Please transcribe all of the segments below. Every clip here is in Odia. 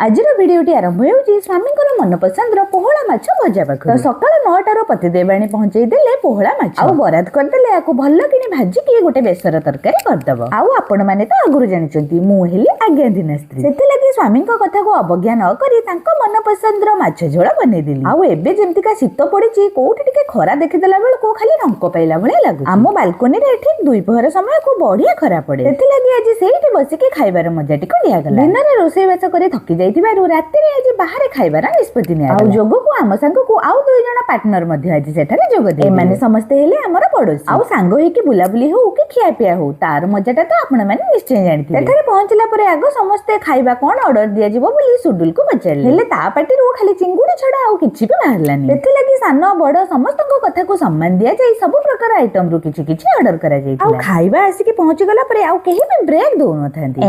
ଆଜିର ଭିଡିଓଟି ଆରମ୍ଭ ହେଉଛି ସ୍ୱାମୀଙ୍କର ମନପସନ୍ଦର ପୋହଳା ମାଛ ଭଜା ପାଖରୁ। ତ ସକାଳ 9ଟାରୁ ପତିଦେବ ଆଣି ପହଞ୍ଚେଇ ଦେଲେ ପୋହଳା ମାଛ ଆଉ ବରାଦ କରିଦେଲେ ଆକୁ ଭଲ କିଣି ଭାଜିକି ଗୋଟେ ବେସର ତରକାରୀ କରିଦବ। ଆଉ ଆପଣ ମାନେ ତ ଆଗରୁ ଜାଣିଛନ୍ତି ମୁଁ ହେଲି ଆଜ୍ଞାଧୀନ ସ୍ତ୍ରୀ, ସେଥିଲାଗି ସ୍ୱାମୀଙ୍କ କଥାକୁ ଅବଜ୍ଞା ନ କରି ତାଙ୍କ ମନପସନ୍ଦର ମାଛ ଝୋଳ ବନେଇଦେଲି। ଆଉ ଏବେ ଯେମିତିକା ଶୀତ ପଡିଛି କୋଉଠି ଟିକେ ଖରା ଦେଖିଦେଲା ବେଳକୁ ଖାଲି ରଙ୍କ ପାଇଲା ଭଳିଆ ଲାଗୁଛି। ଆମ ବାଲକୋନିରେ ଠିକ ଦୁଇପହର ସମୟକୁ ବଢିଆ ଖରା ପଡେ, ସେଥିଲାଗି ଆଜି ସେଇଠି ବସିକି ଖାଇବାର ମଜାଟିକୁ ନିଆଗଲା। ଦିନରେ ରୋଷେଇବାସ କରି ଥକି ଯାଇଥିବାରୁ ରାତିରେ ଆଜି ବାହାରେ ଖାଇବାର ନିଷ୍ପତ୍ତି ନିଆଗଲା। ଆଉ ଯୋଗକୁ ଆମ ସାଙ୍ଗକୁ ଆଉ 2 ଜଣ ପାର୍ଟନର ମଧ୍ୟ ଆଜି ସେଠାରେ ଯୋଗ ଦେଇଥିଲେ। ଏମାନେ ସମସ୍ତେ ହେଲେ ଆମର ପଡୋଶୀ। ଆଉ ସାଙ୍ଗ ହେଇକି ବୁଲାବୁଲି ହଉ କି ଖିଆପିଆ ହଉ ତାର ମଜାଟା ତ ଆପଣ ମାନେ ନିଶ୍ଚୟ ଜାଣିଥିବେ। ସେଠାରେ ପହଞ୍ଚିଲା ପରେ ଆଗ ସମସ୍ତେ ଖାଇବା କଣ ଅର୍ଡର ଦିଆଯିବ ବୋଲି ସୁଡୁଲକୁ ପଚାରିଲେ, ହେଲେ ତା ପାଟିରୁ ଖାଲି ଚିଙ୍ଗୁଡି ଛଡା ଆଉ କିଛି ବି ବାହାରିଲାନି। ସେଥିଲାଗି ସାନ ବଡ ସମସ୍ତଙ୍କ କଥାକୁ ସମ୍ମାନ ଦିଆଯାଇ ସବୁ ପ୍ରକାର ଆଇଟମ ରୁ କିଛି କିଛି ଅର୍ଡର କରାଯାଇଥିଲା। ଆଉ ଖାଇବା ଆସିକି ପହଞ୍ଚିଗଲା ପରେ ଆଉ କେହି ବି ବ୍ରେକ୍ ଦଉନଥାନ୍ତି।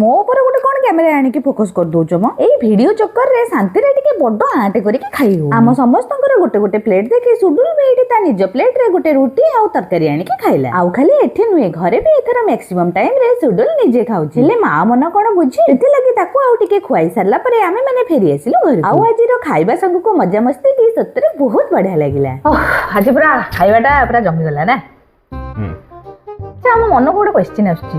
ମୋ ଉପରେ ଗୋଟେ କଣ କ୍ୟାମେରା ଆଣିକି ଫୋକସ କରିଦଉଛ ମ? ଏଇ ଭିଡିଓ ଚକ୍କରରେ ଶାନ୍ତିରେ ଟିକେ ବଡ ଆଣ୍ଟେ କରିକି ଖାଇ ହଉ। ଆମ ସମସ୍ତଙ୍କର ଗୋଟେ ଗୋଟେ ପ୍ଲେଟ ଦେଖି ସୁଡୁଲ ବି ଏଇଠି ତା ନିଜ ପ୍ଲେଟରେ ଗୋଟେ ରୁଟି ଆଉ ତରକାରୀ ଆଣିକି ଖାଇଲା। ଆଉ ଖାଲି ଏଠି ନୁହେଁ, ଘରେ ବି ଏଥର ମ୍ୟାକ୍ସିମମ୍ ଟାଇମରେ ସୁଡୁଲ ନିଜେ ଖାଉଛି। ହେଲେ ମା ମନ କଣ ବୁଝି, ସେଥିଲାଗି ତାକୁ ଆଉ ଟିକେ ଖୁଆଇ ସାରିଲା ପରେ ଆମେ ମାନେ ଫେରି ଆସିଲୁ ଘରକୁ। ଆଉ ଆଜିର ଖାଇବା ସାଙ୍ଗକୁ ମଜାମସ୍ତି କି ସତରେ ବହୁତ ବଢିଆ ଲାଗିଲା। ଆଜି ପୁରା ଖାଇବାଟା ପୁରା ଜମିଗଲା ନା। ଆମ ମନକୁ ଗୋଟେ କ୍ୱେଶ୍ଚିନ୍ ଆସୁଛି।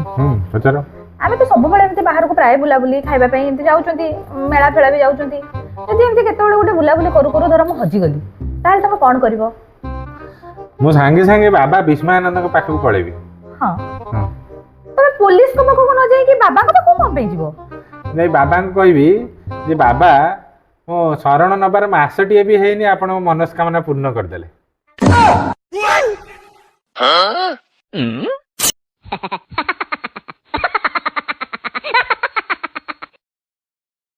ଆମେ ତ ସବୁବେଳେ ଏମିତି ବାହାରକୁ ପ୍ରାୟ ବୁଲାବୁଲି ଖାଇବା ପାଇଁ ଏମିତି ଯାଉଛନ୍ତି, ମେଳା ଫେଳା ବି ଯାଉଛନ୍ତି। ଯଦି ଏମିତି କେତେବେଳେ ଗୋଟେ ବୁଲାବୁଲି କରୁ କରୁ ଧର ମୁଁ ହଜିଗଲି, ତାହେଲେ ତମେ କଣ କରିବ? ମୁଁ ସାଙ୍ଗେ ସାଙ୍ଗେ ବାବା ବିସ୍ମୟାନନ୍ଦଙ୍କ ପାଖକୁ ପଳେଇବି। ହଁ, ତମେ ପୋଲିସଙ୍କ ପାଖକୁ ନ ଯାଇକି ବାବାଙ୍କ ପାଖକୁ କଣ ପାଇଁ ଯିବ? ଯାଇ ବାବାଙ୍କୁ କହିବି ଯେ ବାବା ମୋ ଶରଣ ନବାର ମାସଟିଏ ବି ହେଇନି, ଆପଣଙ୍କ ମନସ୍କାମନା ପୂର୍ଣ୍ଣ କରିଦେଲେ।